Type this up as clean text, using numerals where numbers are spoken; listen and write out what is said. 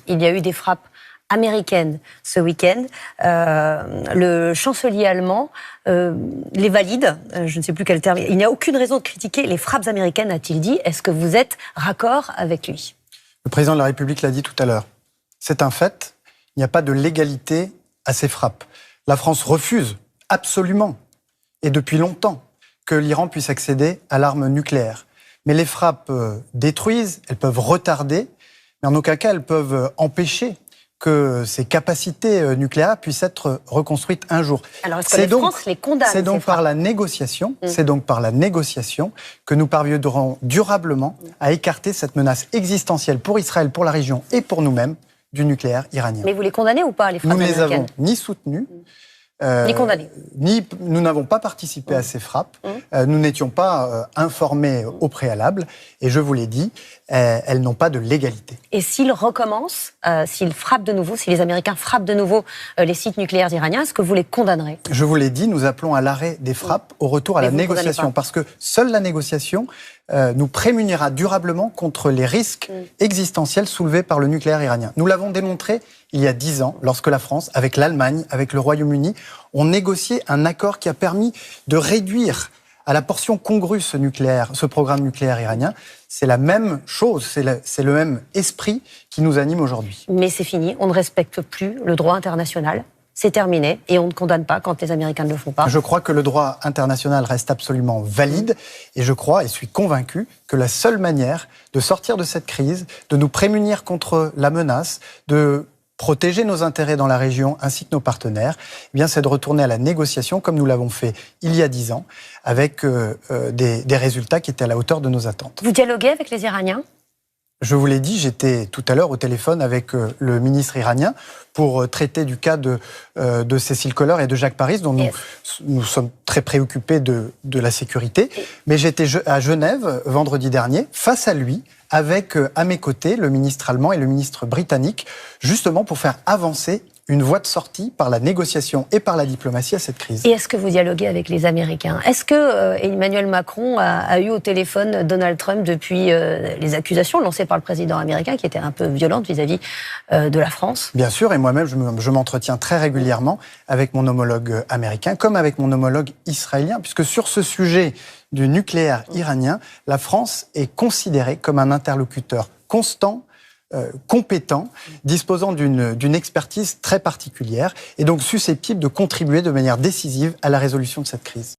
il y a eu des frappes américaines ce week-end. Le chancelier allemand les valide, je ne sais plus quel terme. Il n'y a aucune raison de critiquer les frappes américaines, a-t-il dit. Est-ce que vous êtes raccord avec lui ? Le président de la République l'a dit tout à l'heure. C'est un fait, il n'y a pas de légalité à ces frappes. La France refuse absolument, et depuis longtemps, que l'Iran puisse accéder à l'arme nucléaire. Mais les frappes détruisent, elles peuvent retarder, mais en aucun cas elles peuvent empêcher que ces capacités nucléaires puissent être reconstruites un jour. Alors est-ce que la France les condamne ? C'est donc par la négociation, que nous parviendrons durablement à écarter cette menace existentielle pour Israël, pour la région et pour nous-mêmes du nucléaire iranien. Mais vous les condamnez ou pas, les frappes américaines ? Nous ne les avons ni soutenues, ni condamnées. Nous n'avons pas participé à ces frappes. Nous n'étions pas informés au préalable. Et je vous l'ai dit, elles n'ont pas de légalité. Et s'ils recommencent, s'ils frappent de nouveau, si les Américains frappent de nouveau les sites nucléaires iraniens, est-ce que vous les condamnerez ? Je vous l'ai dit, nous appelons à l'arrêt des frappes, au retour à la négociation. Parce que seule la négociation nous prémunira durablement contre les risques existentiels soulevés par le nucléaire iranien. Nous l'avons démontré il y a 10 ans, lorsque la France, avec l'Allemagne, avec le Royaume-Uni, ont négocié un accord qui a permis de réduire à la portion congrue ce programme nucléaire iranien. C'est la même chose, c'est le même esprit qui nous anime aujourd'hui. Mais c'est fini, on ne respecte plus le droit international. C'est terminé et on ne condamne pas quand les Américains ne le font pas. Je crois que le droit international reste absolument valide et je crois et suis convaincu que la seule manière de sortir de cette crise, de nous prémunir contre la menace, de protéger nos intérêts dans la région ainsi que nos partenaires, eh bien, c'est de retourner à la négociation comme nous l'avons fait il y a 10 ans avec des résultats qui étaient à la hauteur de nos attentes. Vous dialoguez avec les Iraniens ? Je vous l'ai dit, j'étais tout à l'heure au téléphone avec le ministre iranien pour traiter du cas de Cécile Kohler et de Jacques Paris, dont nous sommes très préoccupés de la sécurité. Mais j'étais à Genève vendredi dernier, face à lui, avec à mes côtés le ministre allemand et le ministre britannique, justement pour faire avancer une voie de sortie par la négociation et par la diplomatie à cette crise. Et est-ce que vous dialoguez avec les Américains ? Est-ce que Emmanuel Macron a eu au téléphone Donald Trump depuis les accusations lancées par le président américain, qui étaient un peu violentes vis-à-vis de la France ? Bien sûr, et moi-même, je m'entretiens très régulièrement avec mon homologue américain, comme avec mon homologue israélien, puisque sur ce sujet du nucléaire iranien, la France est considérée comme un interlocuteur constant, compétent, disposant d'une expertise très particulière et donc susceptible de contribuer de manière décisive à la résolution de cette crise.